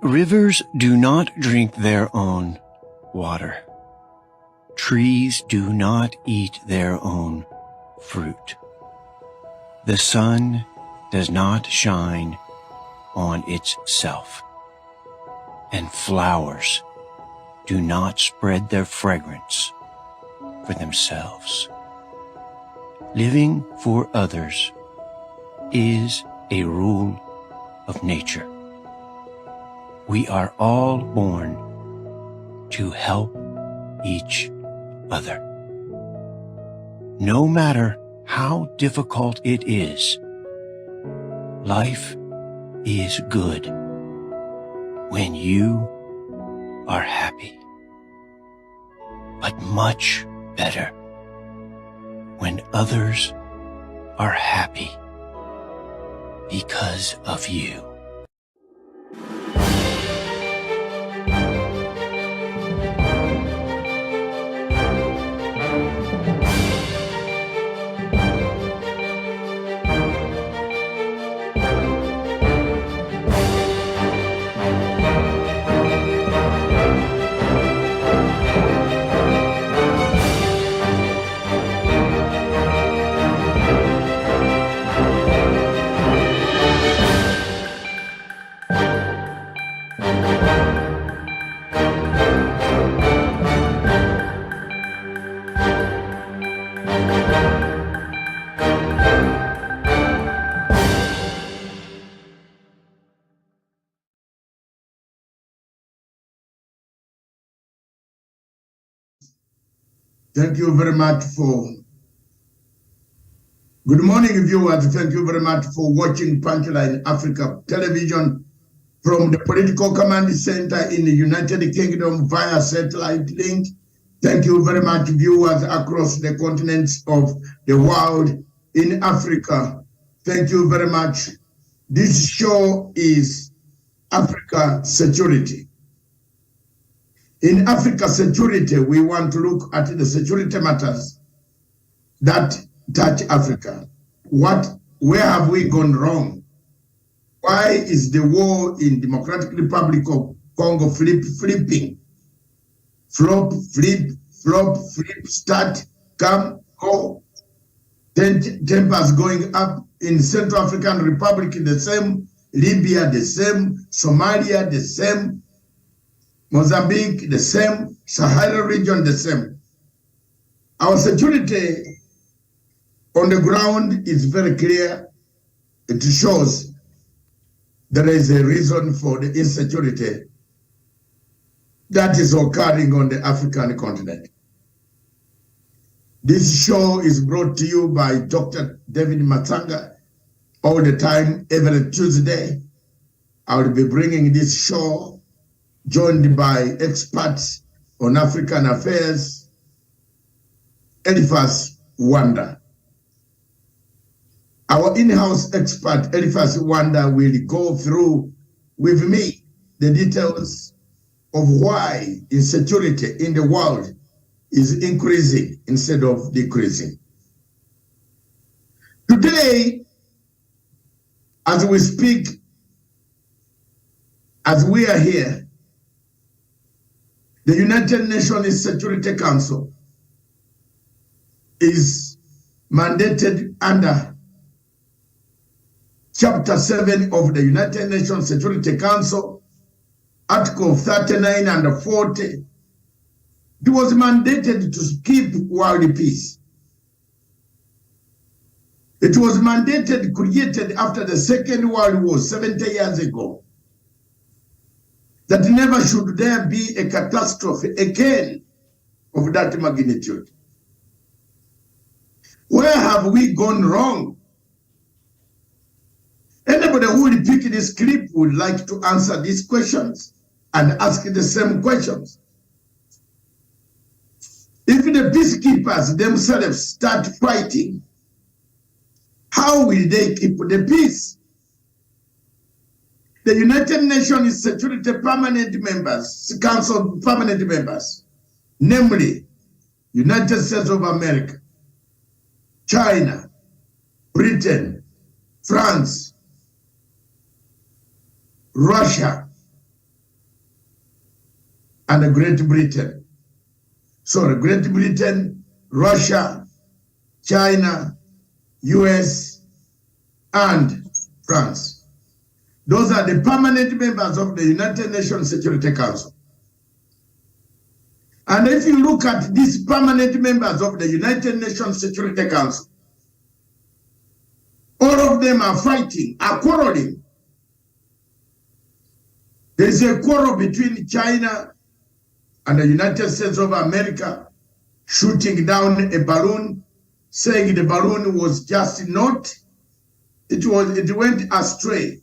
Rivers do not drink their own water. Trees do not eat their own fruit. The sun does not shine on itself, and flowers do not spread their fragrance for themselves. Living for others is a rule of nature. We are all born to help each other. No matter how difficult it is, life is good when you are happy, but much better when others are happy because of you. Thank you very much for, good morning viewers, thank you very much for watching Punchline Africa Television from the Political Command Center in the United Kingdom via satellite link. Thank you very much viewers across the continents of the world in Africa. Thank you very much. This show is Africa Security. In Africa Security, we want to look at the security matters that touch Africa. Where have we gone wrong? Why is the war in Democratic Republic of Congo flipping? Flop, flip, start, come, go. Tempers going up in Central African Republic, the same, Libya, the same, Somalia, the same, Mozambique, the same, Sahara region, the same. Our security on the ground is very clear. It shows there is a reason for the insecurity that is occurring on the African continent. This show is brought to you by Dr. David Matanga all the time, every Tuesday. I will be bringing this show joined by experts on African affairs, Eliphas Wanda. Our in-house expert, Eliphas Wanda, will go through with me the details of why insecurity in the world is increasing instead of decreasing. Today, as we speak, as we are here, the United Nations Security Council is mandated under Chapter 7 of the United Nations Security Council, Article 39 and 40. It was mandated to keep world peace. It was mandated, created after the Second World War 70 years ago, that never should there be a catastrophe again of that magnitude. Where have we gone wrong? Anybody who will pick this clip would like to answer these questions and ask the same questions. If the peacekeepers themselves start fighting, how will they keep the peace? The United Nations Security Permanent Members, Council Permanent Members, namely United States of America, China, Britain, France, Russia, and Great Britain. So Great Britain, Russia, China, US, and France. Those are the permanent members of the United Nations Security Council. And if you look at these permanent members of the United Nations Security Council, all of them are fighting, are quarreling. There's a quarrel between China and the United States of America, shooting down a balloon, saying the balloon was just not, it went astray.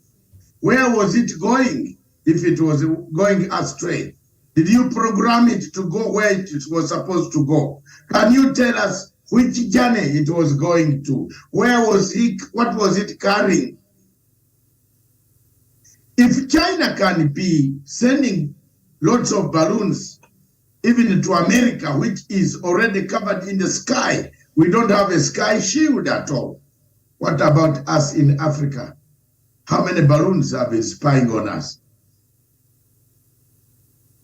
Where was it going if it was going astray? Did you program it to go where it was supposed to go? Can you tell us which journey it was going to? Where was it? What was it carrying? If China can be sending lots of balloons, even to America, which is already covered in the sky, we don't have a sky shield at all. What about us in Africa? How many balloons have been spying on us?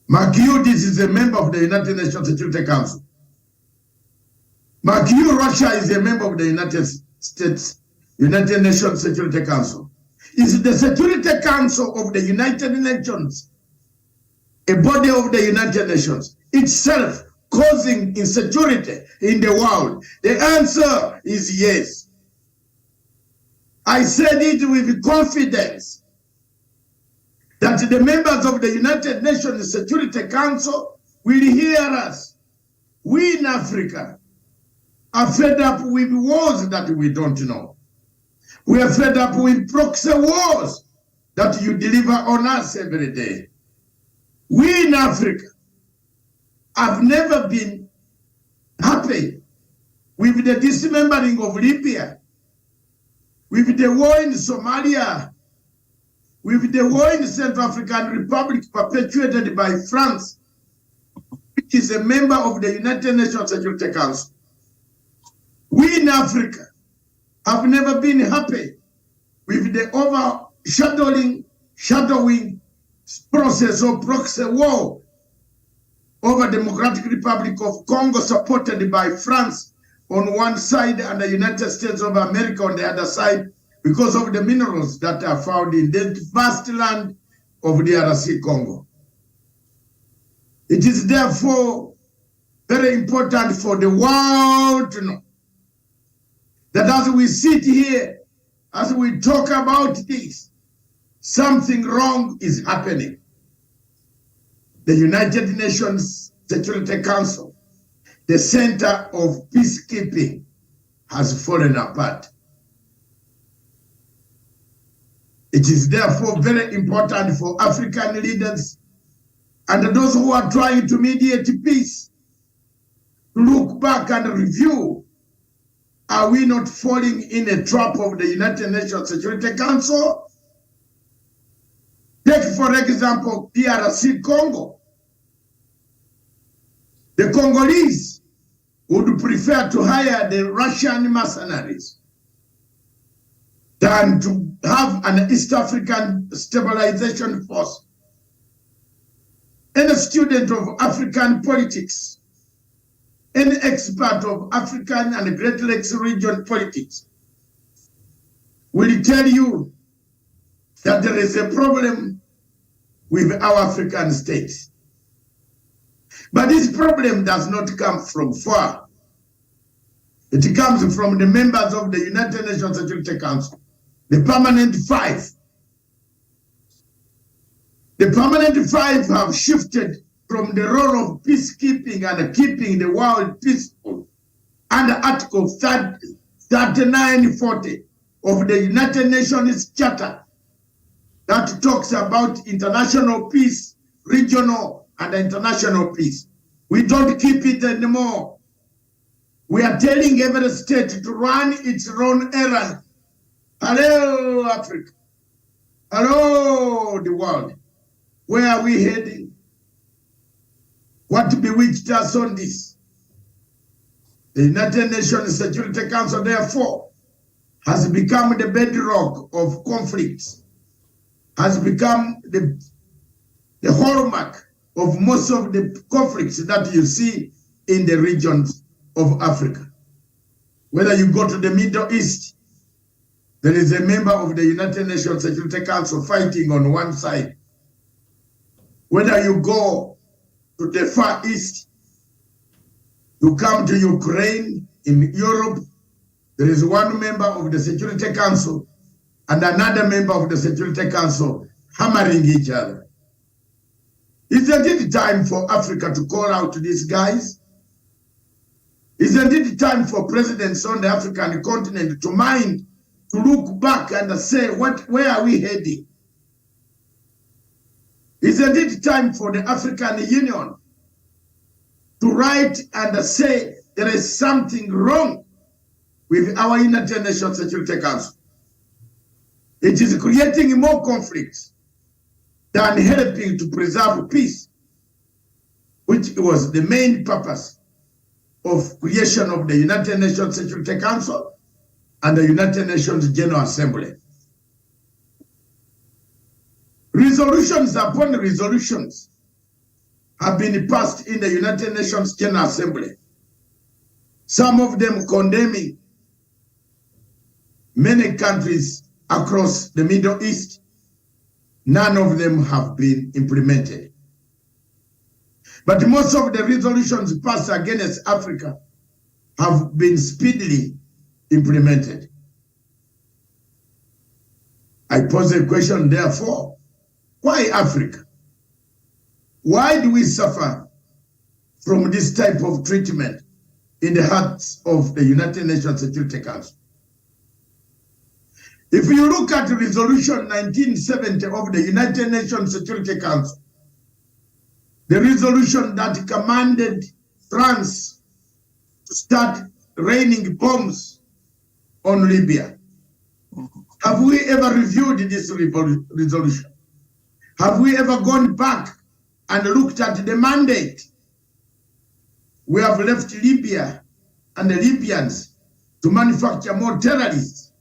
Mark you, this is a member of the United Nations Security Council. Mark you, Russia is a member of the United Nations Security Council. Is the Security Council of the United Nations a body of the United Nations itself causing insecurity in the world? The answer is yes. I said it with confidence that the members of the United Nations Security Council will hear us. We in Africa are fed up with wars that we don't know. We are fed up with proxy wars that you deliver on us every day. We in Africa have never been happy with the dismembering of Libya, with the war in Somalia, with the war in the Central African Republic perpetuated by France, which is a member of the United Nations Security Council. We in Africa have never been happy with the overshadowing process of proxy war over Democratic Republic of Congo, supported by France on one side and the United States of America on the other side, because of the minerals that are found in the vast land of the DRC Congo. It is therefore very important for the world to know that as we sit here, as we talk about this, something wrong is happening. The United Nations Security Council, the center of peacekeeping, has fallen apart. It is therefore very important for African leaders and those who are trying to mediate peace to look back and review, are we not falling in a trap of the United Nations Security Council? Take, for example, DRC Congo. The Congolese would prefer to hire the Russian mercenaries than to have an East African stabilization force. Any student of African politics, any expert of African and Great Lakes region politics will tell you that there is a problem with our African states. But this problem does not come from far. It comes from the members of the United Nations Security Council, the permanent five. The permanent five have shifted from the role of peacekeeping and keeping the world peaceful under Article 3940 of the United Nations Charter that talks about international peace, regional and international peace. We don't keep it anymore. We are telling every state to run its own errand. Hello, Africa. Hello, the world. Where are we heading? What bewitched us on this? The United Nations Security Council, therefore, has become the bedrock of conflicts, has become the hallmark of most of the conflicts that you see in the regions of Africa. Whether you go to the Middle East, there is a member of the United Nations Security Council fighting on one side. Whether you go to the Far East, you come to Ukraine, in Europe, there is one member of the Security Council and another member of the Security Council hammering each other. Isn't it time for Africa to call out to these guys? Isn't it time for presidents on the African continent to mind, to look back and say, where are we heading? Isn't it time for the African Union to write and say there is something wrong with our United Nations Security Council? It is creating more conflicts than helping to preserve peace, which was the main purpose of creation of the United Nations Security Council and the United Nations General Assembly. Resolutions upon resolutions have been passed in the United Nations General Assembly, some of them condemning many countries across the Middle East. None of them have been implemented. But most of the resolutions passed against Africa have been speedily implemented. I pose a question, therefore, why Africa? Why do we suffer from this type of treatment in the hearts of the United Nations Security Council? If you look at Resolution 1970 of the United Nations Security Council, the resolution that commanded France to start raining bombs on Libya, have we ever reviewed this resolution? Have we ever gone back and looked at the mandate? We have left Libya and the Libyans to manufacture more terrorists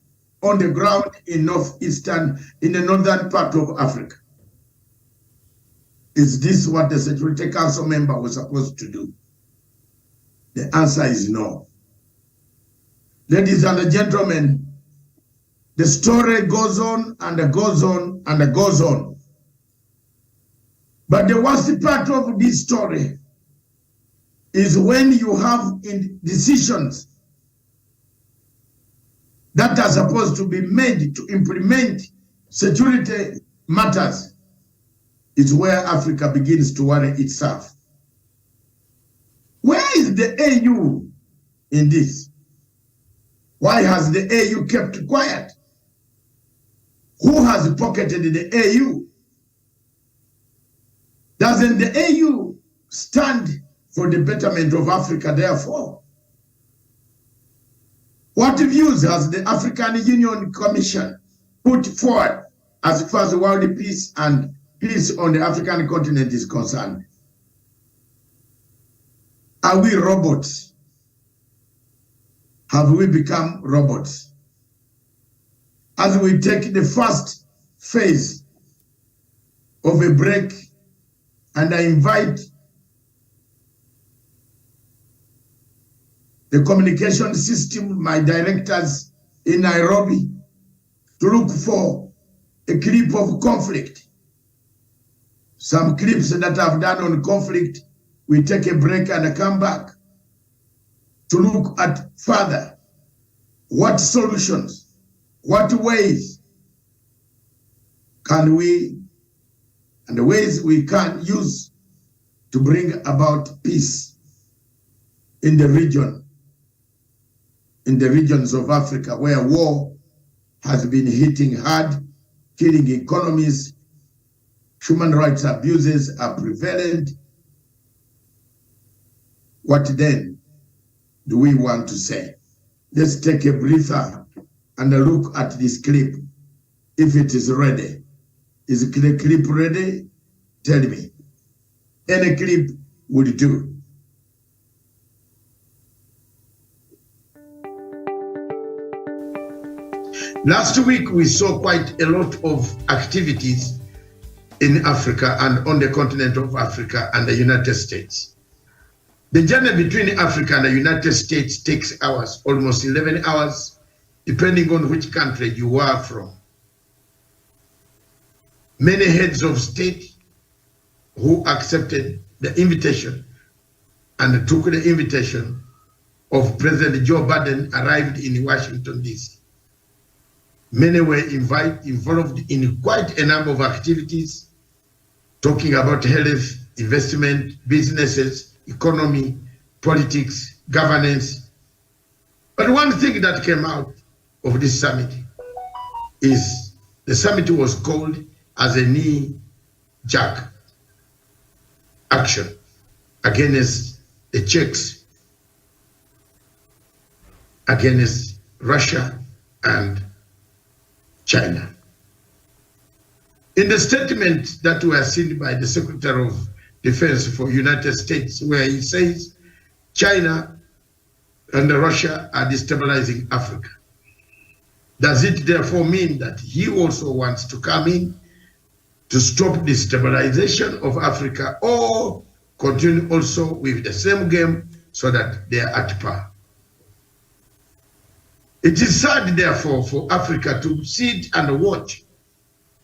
on the ground in the northern part of Africa. Is this what the Security Council member was supposed to do? The answer is no. Ladies and gentlemen, the story goes on and goes on and goes on. But the worst part of this story is when you have decisions that are supposed to be made to implement security matters, is where Africa begins to worry itself. Where is the AU in this? Why has the AU kept quiet? Who has pocketed the AU? Doesn't the AU stand for the betterment of Africa, therefore? What views has the African Union Commission put forward as far as world peace and peace on the African continent is concerned? Are we robots? Have we become robots? As we take the first phase of a break, and I invite the communication system, my directors in Nairobi, to look for a clip of conflict. Some clips that I've done on conflict, we take a break and come back to look at further what solutions, what ways can we, and the ways we can use to bring about peace in the region, in the regions of Africa where war has been hitting hard, killing economies, human rights abuses are prevalent. What then do we want to say? Let's take a breather and look at this clip. If it is ready. Is the clip ready? Tell me. Any clip would do. Last week we saw quite a lot of activities in Africa and on the continent of Africa and the United States. The journey between Africa and the United States takes hours, almost 11 hours, depending on which country you are from. Many heads of state who accepted the invitation and took the invitation of President Joe Biden arrived in Washington, D.C. Many were involved in quite a number of activities, talking about health, investment, businesses, economy, politics, governance. But one thing that came out of this summit is the summit was called as a knee-jerk action against the Czechs, against Russia and China. In the statement that were seen by the Secretary of Defense for United States, where he says China and Russia are destabilizing Africa, does it therefore mean that he also wants to come in to stop the destabilization of Africa, or continue also with the same game so that they are at par? It is sad, therefore, for Africa to sit and watch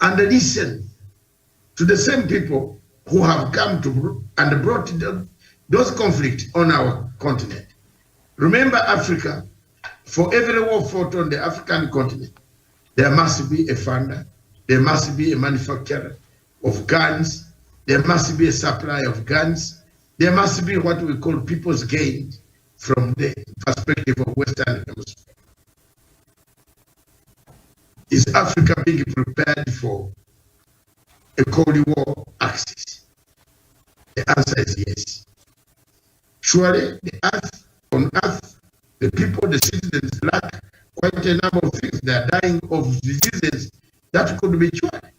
and listen to the same people who have come to and brought those conflicts on our continent. Remember, Africa, for every war fought on the African continent, there must be a funder, there must be a manufacturer of guns, there must be a supply of guns, there must be what we call people's gain from the perspective of Western Hemisphere. Is Africa being prepared for a Cold War axis? The answer is yes. Surely on earth, the people, the citizens lack quite a number of things. They are dying of diseases that could be cured.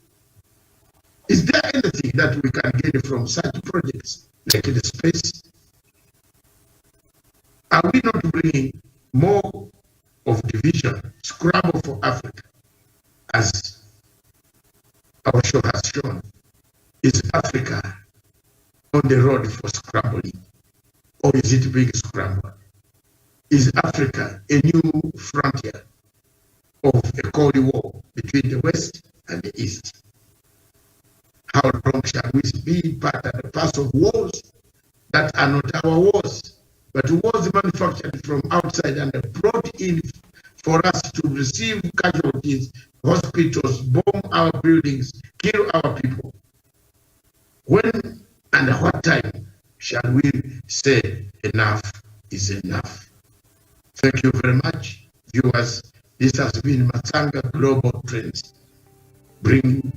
Is there anything that we can gain from such projects like the space? Are we not bringing more of division, scramble for Africa? As our show has shown, is Africa on the road for scrambling, or is it being scrambled? Is Africa a new frontier of a Cold War between the West and the East? How long shall we be part and parcel of wars that are not our wars, but wars manufactured from outside and brought in for us to receive casualties, hospitals, bomb our buildings, kill our people? When and at what time shall we say enough is enough? Thank you very much, viewers. This has been Matanga Global Trends, bringing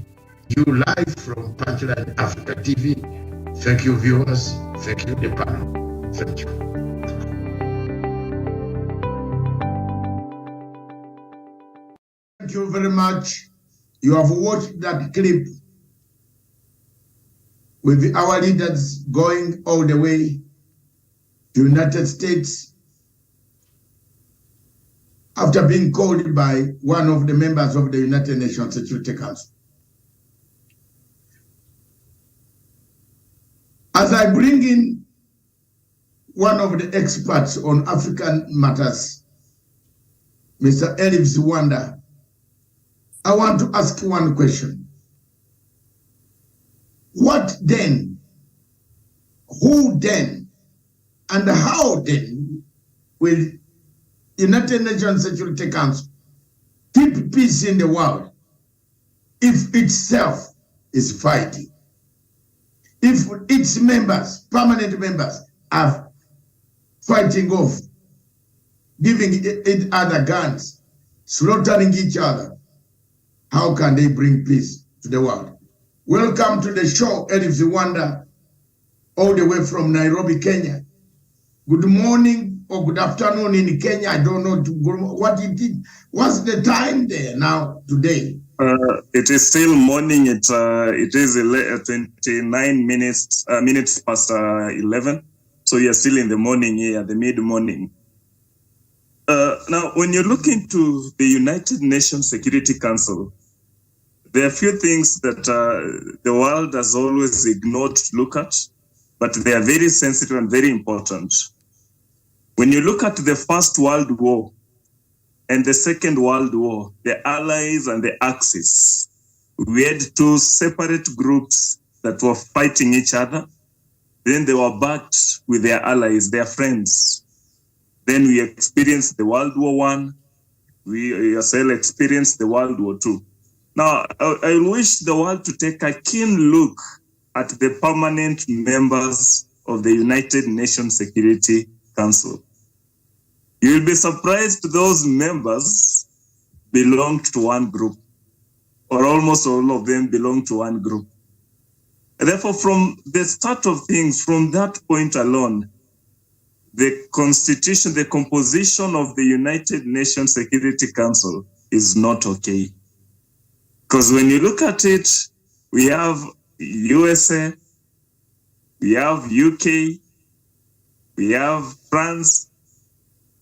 you live from Punchline Africa TV. Thank you, viewers. Thank you, the panel. Thank you. Thank you very much. You have watched that clip with our leaders going all the way to the United States after being called by one of the members of the United Nations Security Council. As I bring in one of the experts on African matters, Mr. Elif Ziwanda, I want to ask one question. What then, who then, and how then will United Nations Security Council keep peace in the world if itself is fighting? If its members, permanent members, are fighting off, giving each other guns, slaughtering each other, how can they bring peace to the world? Welcome to the show, Elif Ziwanda, all the way from Nairobi, Kenya. Good morning or good afternoon in Kenya. I don't know what it is. What's the time there now today? It is still morning. It is 29 minutes past 11. So you're still in the morning here, the mid-morning. Now, when you look into the United Nations Security Council, there are a few things that the world has always ignored to look at, but they are very sensitive and very important. When you look at the First World War and the Second World War, the Allies and the Axis, we had two separate groups that were fighting each other. Then they were backed with their allies, their friends. Then we experienced the World War I. We as well experienced the World War II. Now, I wish the world to take a keen look at the permanent members of the United Nations Security Council. You'll be surprised those members belong to one group, or almost all of them belong to one group. Therefore, from the start of things, from that point alone, the constitution, the composition of the United Nations Security Council is not okay. Because when you look at it, we have USA, we have UK, we have France,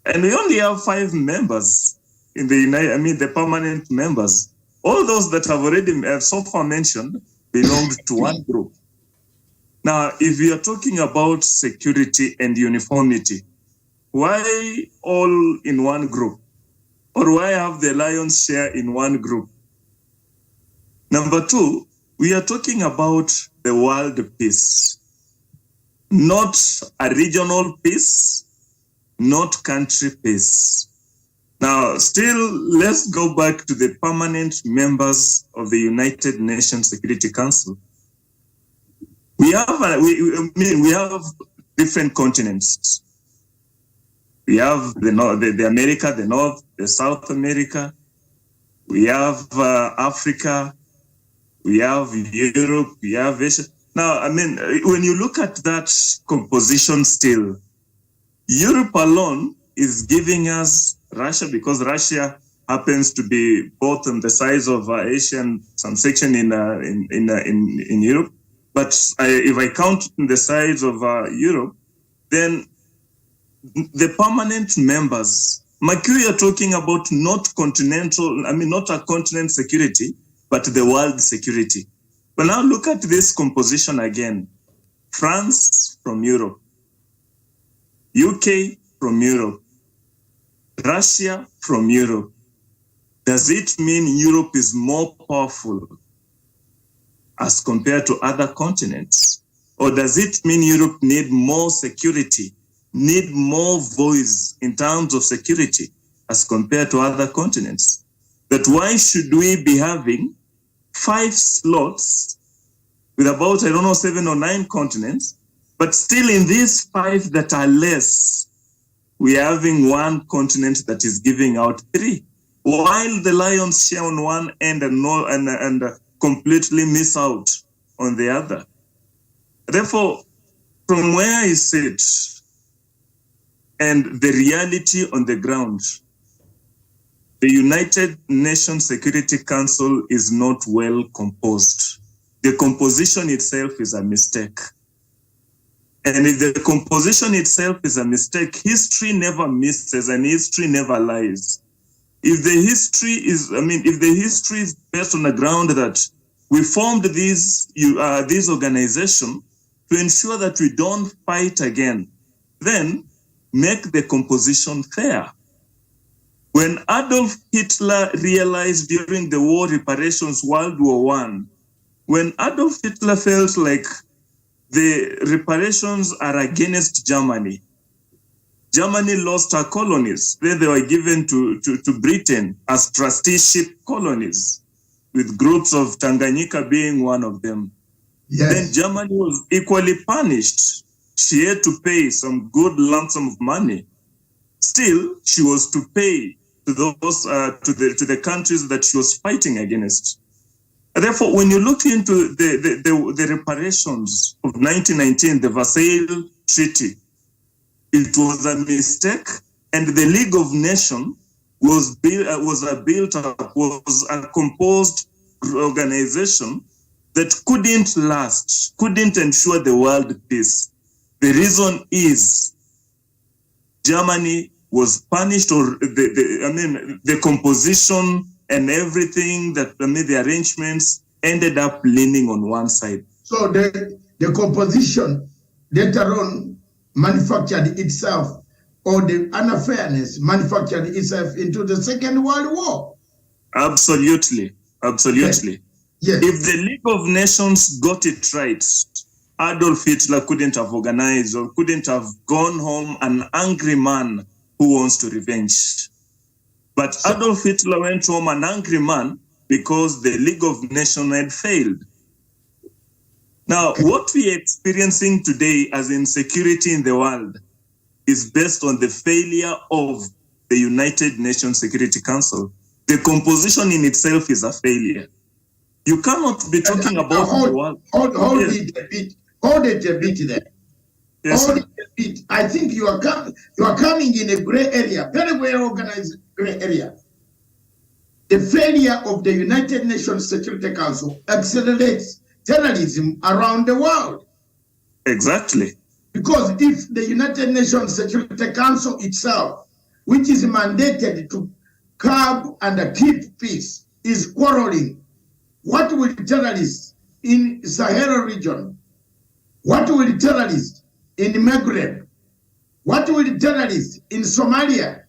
and we only have 5 members in the permanent members. All those that have already so far mentioned belong to one group. Now, if we are talking about security and uniformity, why all in one group? Or why have the lion's share in one group? Number 2, we are talking about the world peace, not a regional peace, not country peace. Now, still, let's go back to the permanent members of the United Nations Security Council. We have different continents. We have the America, the North, the South America. We have Africa. We have Europe. We have Asia. Now, when you look at that composition still, Europe alone is giving us Russia, because Russia happens to be both on the size of Asia and some section in Europe. But if I count in the size of Europe, then the permanent members, we are talking about not a continent security, but the world security. But now look at this composition again. France from Europe, UK from Europe, Russia from Europe. Does it mean Europe is more powerful as compared to other continents? Or does it mean Europe need more security, need more voice in terms of security as compared to other continents? That why should we be having 5 slots with about, 7 or 9 continents, but still in these 5 that are less, we are having one continent that is giving out 3, while the lion's share on one end and completely miss out on the other. Therefore, from where I sit and the reality on the ground, the United Nations Security Council is not well composed. The composition itself is a mistake. And if the composition itself is a mistake, history never misses and history never lies. If the history is based on the ground that we formed this organization to ensure that we don't fight again, then make the composition fair. When Adolf Hitler realized during the war reparations, World War I, when Adolf Hitler felt like the reparations are against Germany, Germany lost her colonies. Then they were given to Britain as trusteeship colonies, with groups of Tanganyika being one of them. Yes. Then Germany was equally punished. She had to pay some good lump sum of money. Still, she was to pay to those to the countries that she was fighting against. Therefore, when you look into the reparations of 1919, the Versailles Treaty, it was a mistake, and the League of Nations was a composed organization that couldn't last, couldn't ensure the world peace. The reason is Germany was punished, or the composition and everything that the arrangements ended up leaning on one side. So the composition later on manufactured itself, or the unfairness manufactured itself into the Second World War. Absolutely. Absolutely. Yes. If the League of Nations got it right, Adolf Hitler couldn't have organized or couldn't have gone home an angry man who wants to revenge. But Adolf Hitler went home an angry man because the League of Nations had failed. Now, what we are experiencing today as insecurity in the world is based on the failure of the United Nations Security Council. The composition in itself is a failure. You cannot be talking about the world. Hold it a bit. Hold it a bit there. Yes, hold it a bit. I think you are coming in a gray area, very well organized gray area. The failure of the United Nations Security Council accelerates terrorism around the world. Exactly. Because if the United Nations Security Council itself, which is mandated to curb and keep peace, is quarreling, what will terrorists in Sahel region? What will terrorists in Maghreb? What will terrorists in Somalia?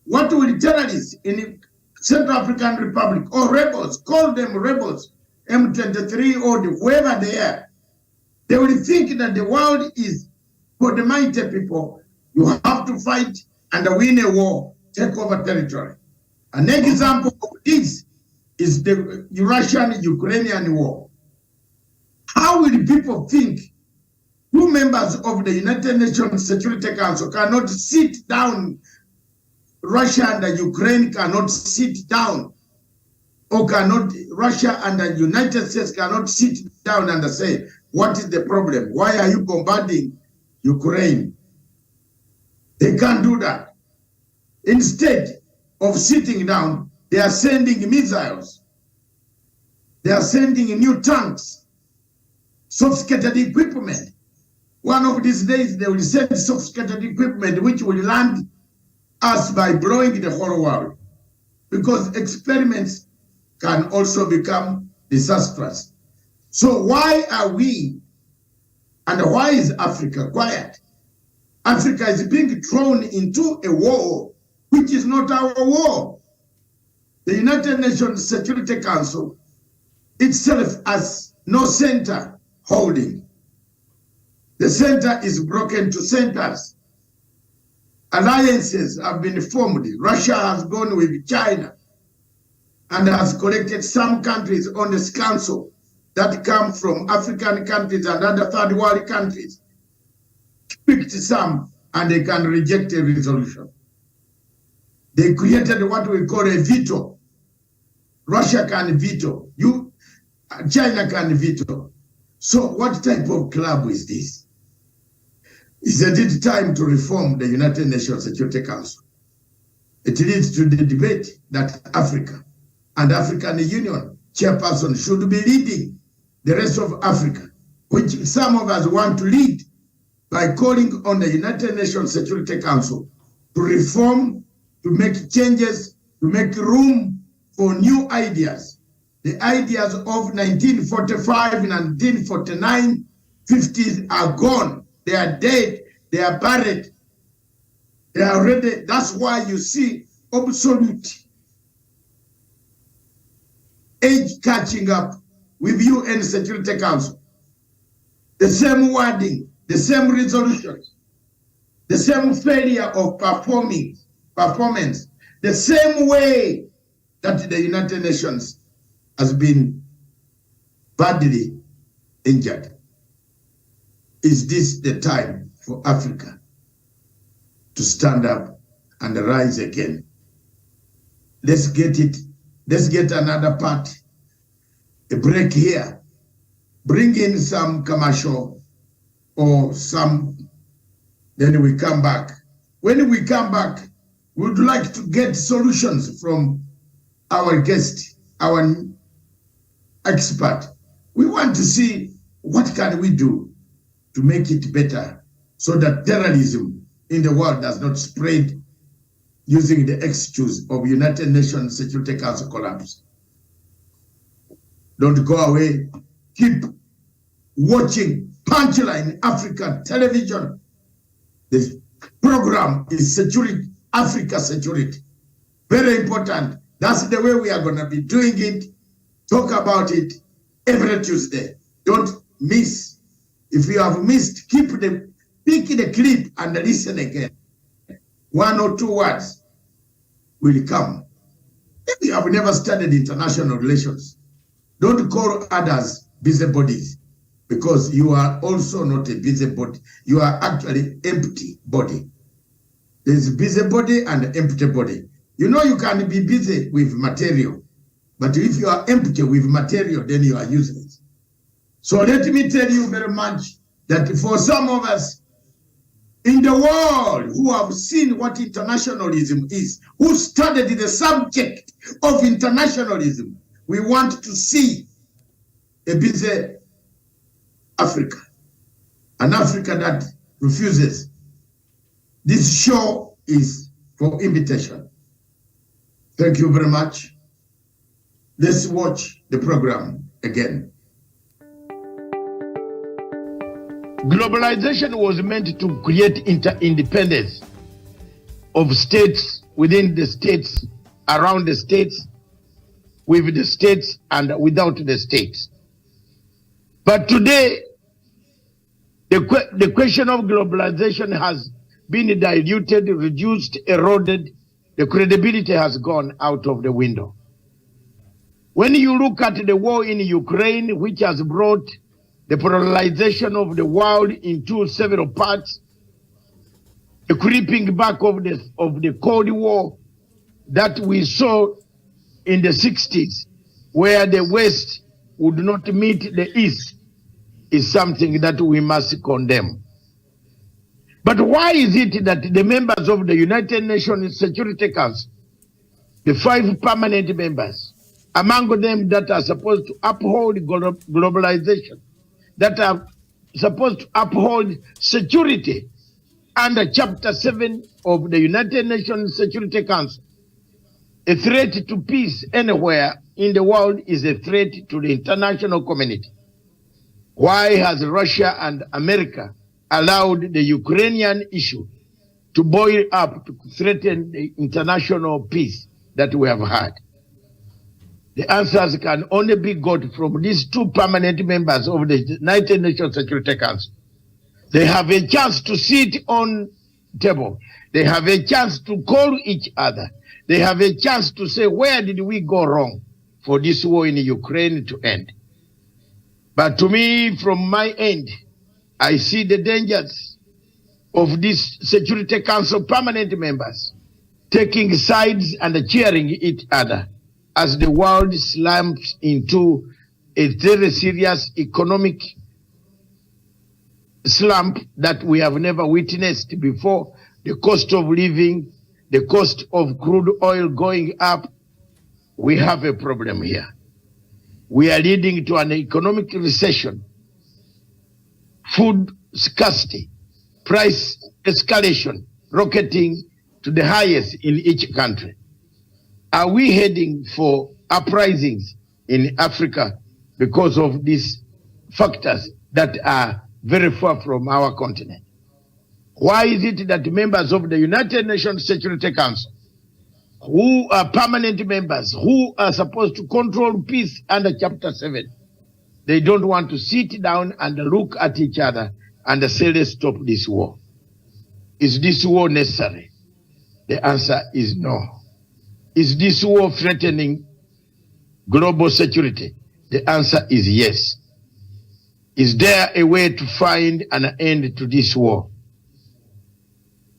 What will terrorists in Central African Republic, or rebels, call them rebels, M23 or whoever they are? They will think that the world is for the mighty people. You have to fight and win a war, take over territory. An example of this is the Russian-Ukrainian war. How will people think two members of the United Nations Security Council cannot sit down, Russia and Ukraine cannot sit down, or Russia and the United States cannot sit down and say, what is the problem? Why are you bombarding Ukraine? They can't do that. Instead of sitting down, they are sending missiles. They are sending new tanks, sophisticated equipment. One of these days, they will send sophisticated equipment which will land us by blowing the whole world. Because experiments can also become disastrous. So why are we, and why is Africa quiet? Africa is being thrown into a war which is not our war. The United Nations Security Council itself has no center holding. The center is broken to centers. Alliances have been formed. Russia has gone with China and has collected some countries on this council that come from African countries and other third world countries, picked some, and they can reject a resolution. They created what we call a veto. Russia can veto. China can veto. So what type of club is this? Isn't it time to reform the United Nations Security Council? It leads to the debate that Africa and African Union chairperson should be leading the rest of Africa, which some of us want to lead by calling on the United Nations Security Council to reform, to make changes, to make room for new ideas. The ideas of 1945 and 1949, 50s are gone. They are dead. They are buried. They are ready. That's why you see obsolete age catching up with UN Security Council. The same wording, the same resolutions, the same failure of performance, the same way that the United Nations has been badly injured. Is this the time for Africa to stand up and rise again? Let's get it. Let's get another part, a break here. Bring in some commercial or some, then we come back. When we come back, we would like to get solutions from our guest, our expert. We want to see what can we do to make it better so that terrorism in the world does not spread using the excuse of United Nations Security Council collapse. Don't go away. Keep watching Punchline Africa television. The program is Security, Africa Security. Very important. That's the way we are going to be doing it. Talk about it every Tuesday. Don't miss. If you have missed, pick the clip and listen again. 1 or 2 words will come. If you have never studied international relations, don't call others busybodies, because you are also not a busybody. You are actually empty body. There's busybody and empty body. You know, you can be busy with material, but if you are empty with material, then you are useless. So let me tell you very much that for some of us in the world who have seen what internationalism is, who studied the subject of internationalism, we want to see a busy Africa, an Africa that refuses. This show is for invitation. Thank you very much. Let's watch the program again. Globalization was meant to create interdependence of states within the states, around the states, with the states and without the states. But today, the question of globalization has been diluted, reduced, eroded. The credibility has gone out of the window. When you look at the war in Ukraine, which has brought the polarization of the world into several parts, the creeping back of the Cold War that we saw in the 60s, where the West would not meet the East, is something that we must condemn. But why is it that the members of the United Nations Security Council, the 5 permanent members, among them that are supposed to uphold globalization, that are supposed to uphold security under Chapter 7 of the United Nations Security Council, a threat to peace anywhere in the world is a threat to the international community? Why has Russia and America allowed the Ukrainian issue to boil up to threaten the international peace that we have had? The answers can only be got from these 2 permanent members of the United Nations Security Council. They have a chance to sit on table. They have a chance to call each other. They have a chance to say, where did we go wrong for this war in Ukraine to end? But to me, from my end, I see the dangers of these Security Council permanent members taking sides and cheering each other as the world slumps into a very serious economic slump that we have never witnessed before. The cost of living, the cost of crude oil going up. We have a problem here. We are leading to an economic recession, food scarcity, price escalation, rocketing to the highest in each country. Are we heading for uprisings in Africa because of these factors that are very far from our continent? Why is it that members of the United Nations Security Council, who are permanent members, who are supposed to control peace under Chapter 7, they don't want to sit down and look at each other and say, let's stop this war? Is this war necessary? The answer is no. Is this war threatening global security? The answer is yes. Is there a way to find an end to this war?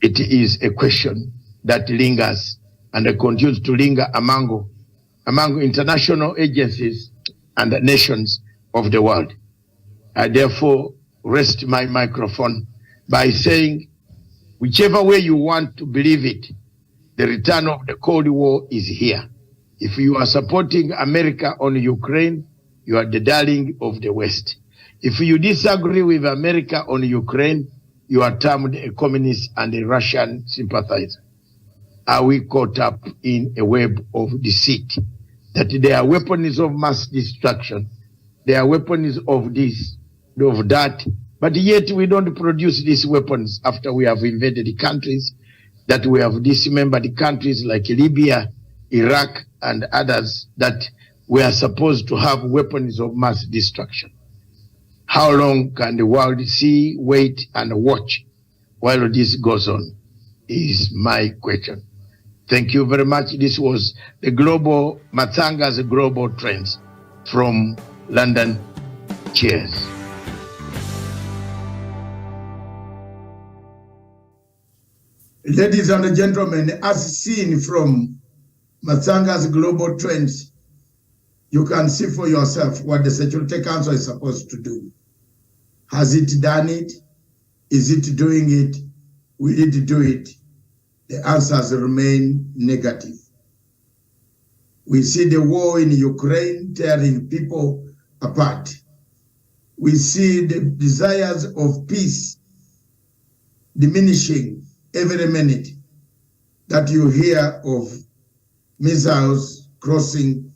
It is a question that lingers and continues to linger among international agencies and nations of the world. I therefore rest my microphone by saying, whichever way you want to believe it, the return of the Cold War is here. If you are supporting America on Ukraine, you are the darling of the West. If you disagree with America on Ukraine, you are termed a communist and a Russian sympathizer. are we caught up in a web of deceit? That there are weapons of mass destruction, there are weapons of this, of that, but yet we don't produce these weapons after we have invaded the countries, that we have dismembered countries like Libya, Iraq, and others that we are supposed to have weapons of mass destruction. How long can the world see, wait, and watch while this goes on is my question. Thank you very much. This was the global, Matsanga's Global Trends from London. Cheers. Ladies and gentlemen, as seen from Matsanga's Global Trends, you can see for yourself what the Security Council is supposed to do. Has it done it? Is it doing it? Will it do it? The answers remain negative. We see the war in Ukraine tearing people apart. We see the desires of peace diminishing every minute that you hear of missiles crossing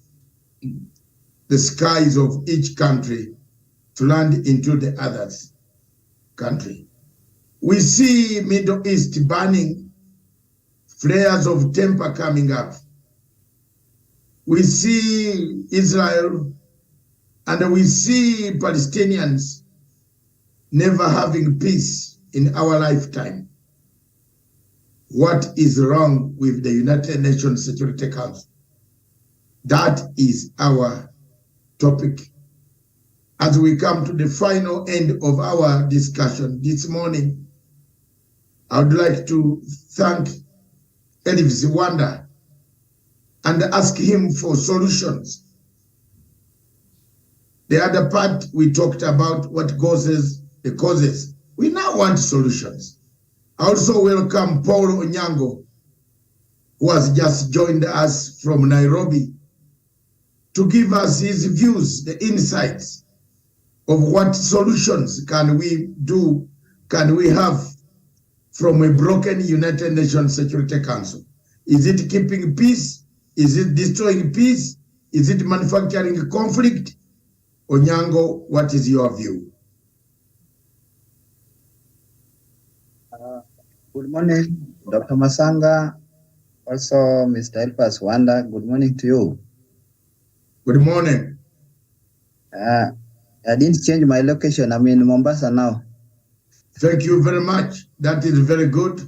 the skies of each country to land into the other's country. We see Middle East burning, flares of temper coming up. We see Israel and we see Palestinians never having peace in our lifetime. What is wrong with the United Nations Security Council? That is our topic. As we come to the final end of our discussion this morning, I would like to thank Elvis Wanda and ask him for solutions. The other part, we talked about what causes the causes. We now want solutions. I also welcome Paul Onyango, who has just joined us from Nairobi, to give us his views, the insights of what solutions can we do, can we have from a broken United Nations Security Council. Is it keeping peace? Is it destroying peace? Is it manufacturing conflict? Onyango, what is your view? Good morning, Dr. Masanga, also Mr. Elpas Wanda. Good morning to you. Good morning. I didn't change my location. I'm in Mombasa now. Thank you very much. That is very good.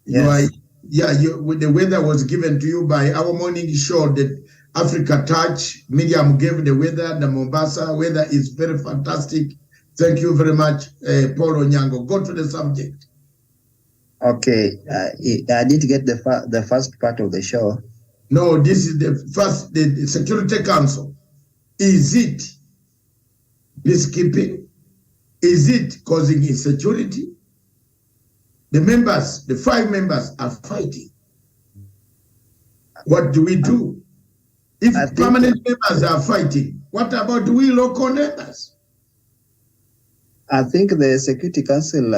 Yes. The weather was given to you by our morning show, the Africa Touch. Miriam gave the weather. The Mombasa weather is very fantastic. Thank you very much, Paul Onyango. Go to the subject. Okay. I didn't get the first part of the show. No, this is the first, the Security Council. Is it peacekeeping? Is it causing insecurity? The members, the 5 members are fighting. What do we do? If permanent members are fighting, what about we local members? I think the Security Council,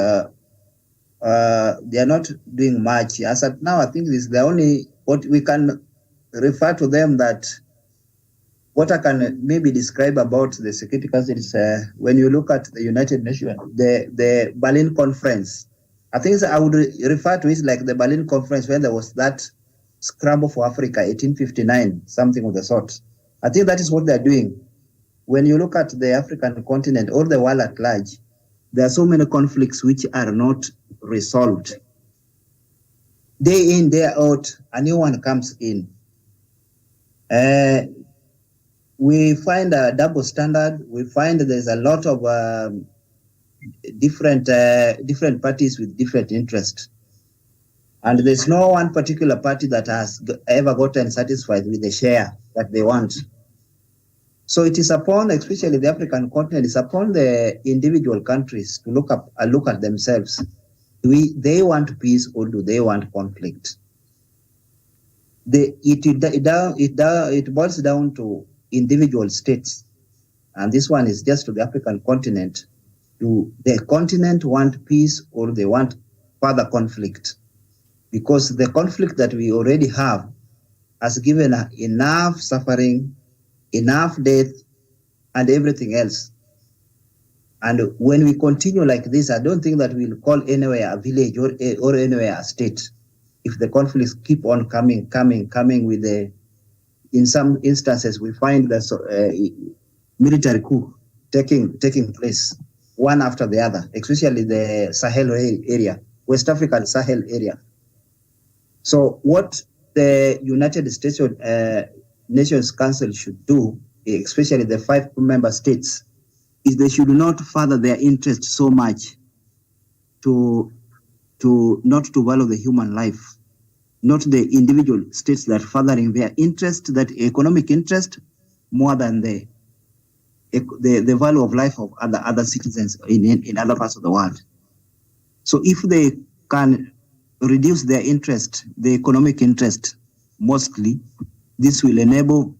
they are not doing much. As of now, I think this is the only, what we can refer to them, that what I can maybe describe about the Security Council is when you look at the United Nations, the Berlin Conference. I think I would refer to it like the Berlin Conference when there was that scramble for Africa, 1859, something of the sort. I think that is what they're doing. When you look at the African continent or the world at large, there are so many conflicts which are not resolved. Day in, day out, a new one comes in. We find a double standard. We find there's a lot of different parties with different interests. And there's no one particular party that has ever gotten satisfied with the share that they want. So it is upon, especially the African continent, it's upon the individual countries to look at themselves. Do they want peace or do they want conflict? It boils down to individual states. And this one is just to the African continent. Do the continent want peace or they want further conflict? because the conflict that we already have has given enough suffering, enough death, and everything else. And when we continue like this, I don't think that we'll call anywhere a village or anywhere a state. If the conflicts keep on coming with in some instances, we find the military coup taking place one after the other, especially the Sahel area, West African Sahel area. So what the United States Nations Council should do, especially the 5 member states, is they should not further their interest so much to not to value the human life, not the individual states that furthering their interest, that economic interest, more than the value of life of other citizens in other parts of the world. So if they can reduce their interest, the economic interest mostly, this will enable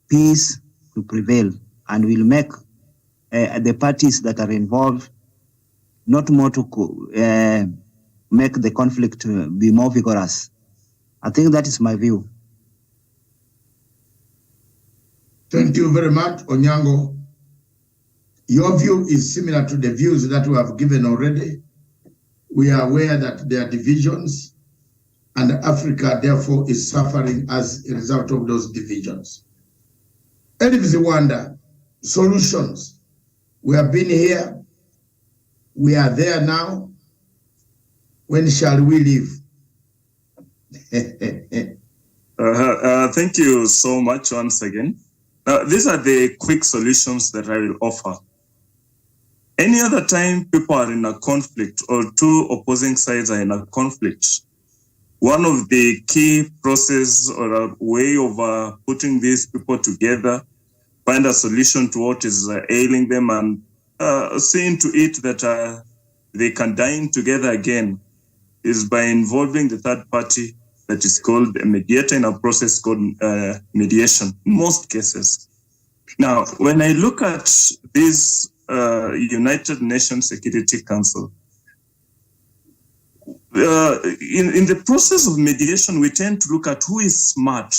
peace to prevail and will make the parties that are involved not more to make the conflict be more vigorous. I think that is my view. Thank you very much, Onyango. Your view is similar to the views that we have given already. We are aware that there are divisions, and Africa, therefore, is suffering as a result of those divisions. Elvis Wanda, solutions. We have been here. We are there now. When shall we leave? Thank you so much once again. These are the quick solutions that I will offer. Any other time people are in a conflict or 2 opposing sides are in a conflict, one of the key process or a way of putting these people together, find a solution to what is ailing them and seeing to it that they can dine together again, is by involving the third party that is called a mediator in a process called mediation in most cases. Now, when I look at this United Nations Security Council, in the process of mediation, we tend to look at who is smart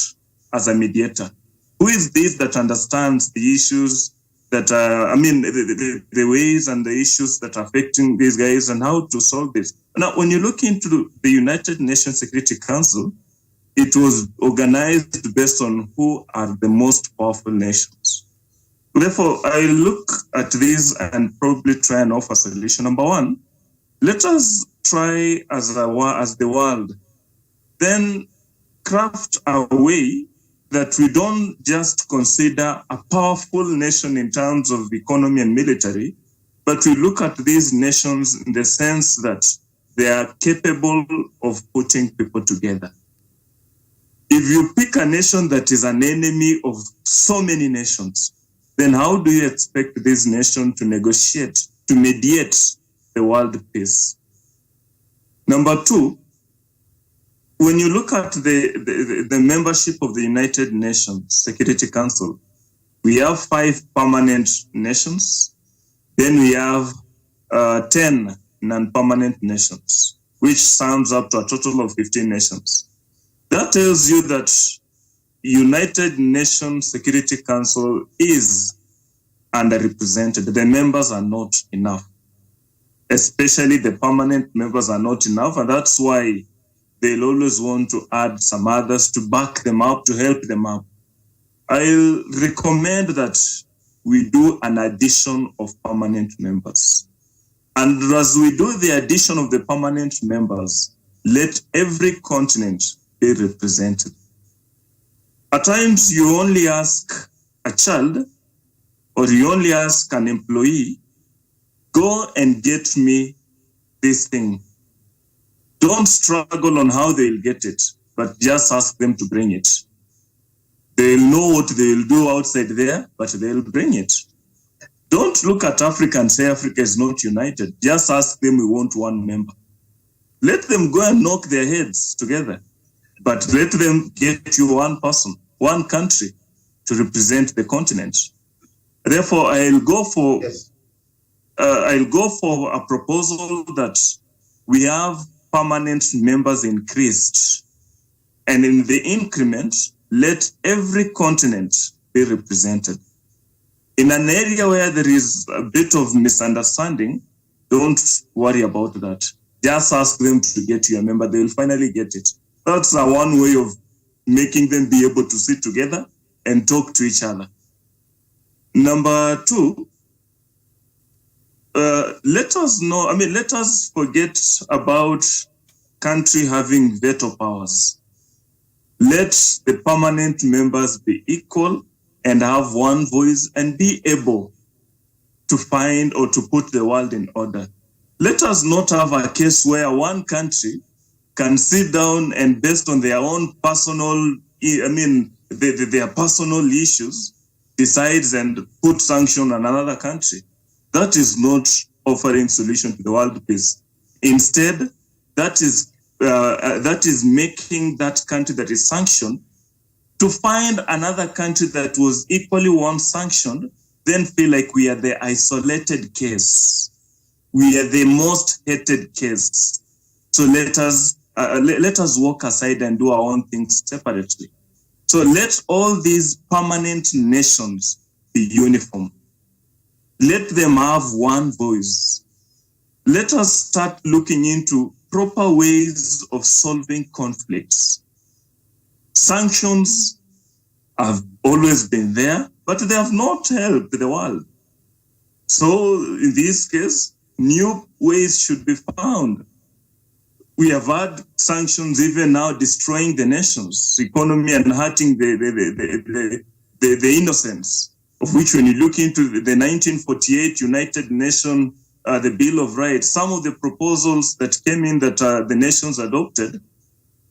as a mediator. Who is this that understands the issues that the ways and the issues that are affecting these guys and how to solve this. Now, when you look into the United Nations Security Council, it was organized based on who are the most powerful nations. Therefore, I look at this and probably try and offer a solution. Number one, let us try as the world, then craft a way that we don't just consider a powerful nation in terms of economy and military, but we look at these nations in the sense that they are capable of putting people together. If you pick a nation that is an enemy of so many nations, then how do you expect this nation to negotiate, to mediate the world peace? Number two, when you look at the membership of the United Nations Security Council, we have 5 permanent nations, then we have 10 non-permanent nations, which sums up to a total of 15 nations. That tells you that United Nations Security Council is underrepresented. The members are not enough, especially the permanent members are not enough, and that's why they'll always want to add some others to back them up, to help them up. I'll recommend that we do an addition of permanent members. And as we do the addition of the permanent members, let every continent be represented. At times, you only ask a child or you only ask an employee, go and get me this thing. Don't struggle on how they'll get it, but just ask them to bring it. They'll know what they'll do outside there, but they'll bring it. Don't look at Africa and say Africa is not united. Just ask them, we want one member. Let them go and knock their heads together, but let them get you one person, one country to represent the continent. Therefore, I'll go for a proposal that we have permanent members increased. And in the increment, let every continent be represented. In an area where there is a bit of misunderstanding, don't worry about that. Just ask them to get you a member. They will finally get it. That's one way of making them be able to sit together and talk to each other. Number two, let us forget about country having veto powers. Let the permanent members be equal and have one voice and be able to find or to put the world in order. Let us not have a case where one country can sit down and based on their own personal, their personal issues, decides and put sanction on another country. That is not offering solution to the world peace. Instead, that is making that country that is sanctioned to find another country that was equally once sanctioned, then feel like we are the isolated case. We are the most hated case. So let us walk aside and do our own things separately. So let all these permanent nations be uniform. Let them have one voice. Let us start looking into proper ways of solving conflicts. Sanctions have always been there, but they have not helped the world. So in this case, new ways should be found. We have had sanctions even now destroying the nation's economy and hurting the innocents, of which when you look into the 1948 United Nations, the Bill of Rights, some of the proposals that came in that the nations adopted,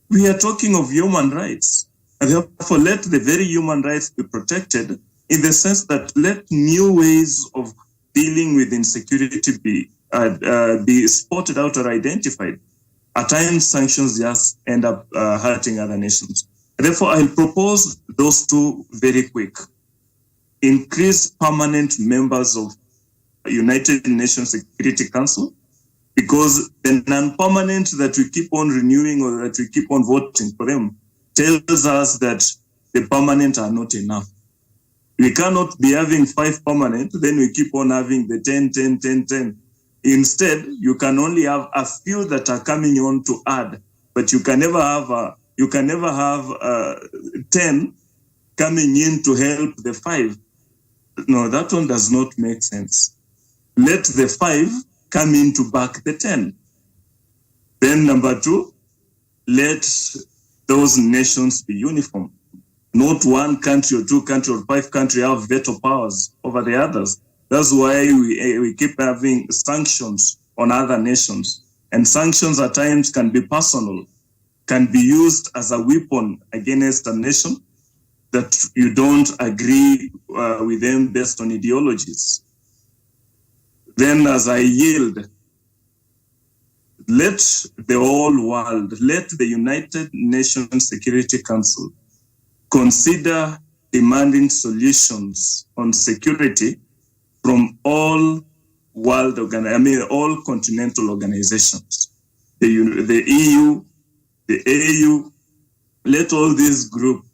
we are talking of human rights. And therefore, let the very human rights be protected in the sense that let new ways of dealing with insecurity be spotted out or identified. At times, sanctions just end up hurting other nations. Therefore, I'll propose those two very quick. Increase permanent members of United Nations Security Council, because the non-permanent that we keep on renewing or that we keep on voting for them tells us that the permanent are not enough. We cannot be having 5 permanent, then we keep on having the 10. Instead, you can only have a few that are coming on to add, but you can never have 10 coming in to help the 5. No, that one does not make sense. Let the 5 come in to back the 10. Then number 2, let those nations be uniform. Not one country or 2 countries or 5 countries have veto powers over the others. That's why we keep having sanctions on other nations. And sanctions at times can be personal, can be used as a weapon against a nation that you don't agree with them based on ideologies. Then as I yield, let the whole world, let the United Nations Security Council consider demanding solutions on security from all all continental organizations, the EU, the AU. Let all these groups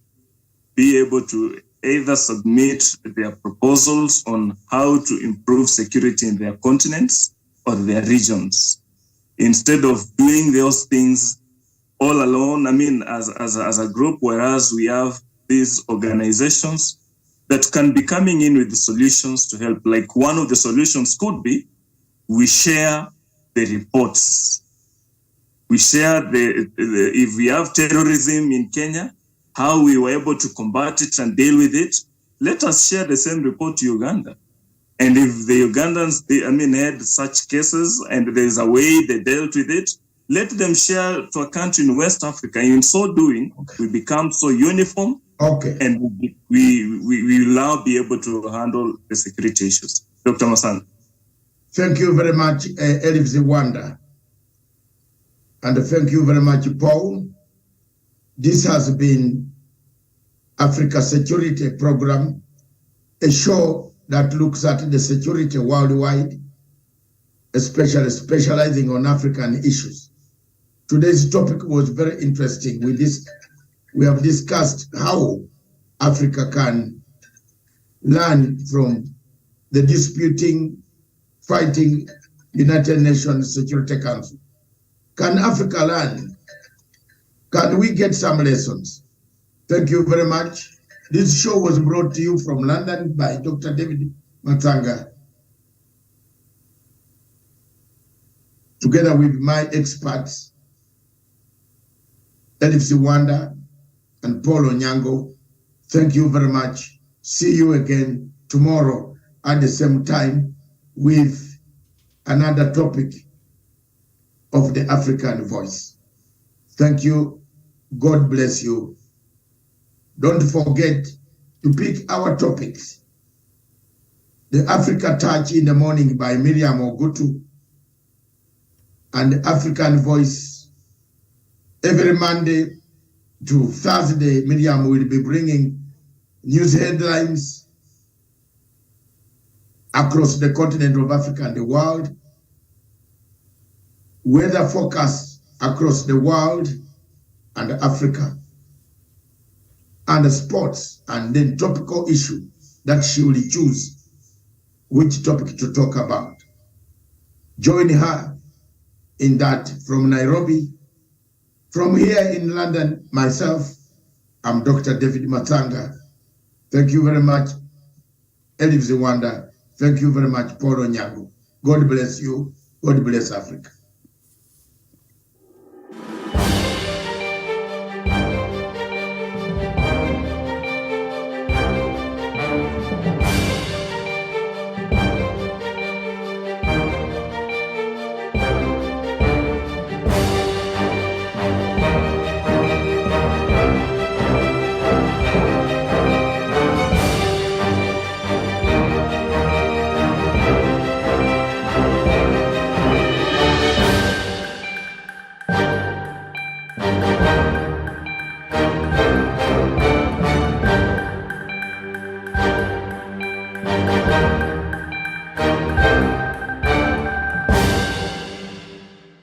be able to either submit their proposals on how to improve security in their continents or their regions, instead of doing those things all alone. As a group, whereas we have these organizations that can be coming in with the solutions to help. Like one of the solutions could be, we share the reports. We share if we have terrorism in Kenya, how we were able to combat it and deal with it. Let us share the same report to Uganda. And if the Ugandans, had such cases and there's a way they dealt with it, let them share to a country in West Africa. In so doing, we become so uniform. Okay. And we will now be able to handle the security issues. Dr. Masana. Thank you very much, Elif Ziwanda. And thank you very much, Paul. This has been Africa Security Program, a show that looks at the security worldwide, especially specializing on African issues. Today's topic was very interesting. We have discussed how Africa can learn from the disputing, fighting United Nations Security Council. Can Africa learn? Can we get some lessons? Thank you very much. This show was brought to you from London by Dr. David Matanga, together with my experts, Elif Wanda and Paul Onyango. Thank you very much. See you again tomorrow at the same time with another topic of the African Voice. Thank you. God bless you. Don't forget to pick our topics. The Africa Touch in the Morning by Miriam Ogutu, and the African Voice every Monday to Thursday. Miriam will be bringing news headlines across the continent of Africa and the world, weather forecast across the world and Africa, and sports, and then topical issue that she will choose which topic to talk about. Join her in that from Nairobi. From here in London, myself, I'm Dr. David Matanga. Thank you very much, Elif Wanda. Thank you very much, Paul Onyango. God bless you. God bless Africa.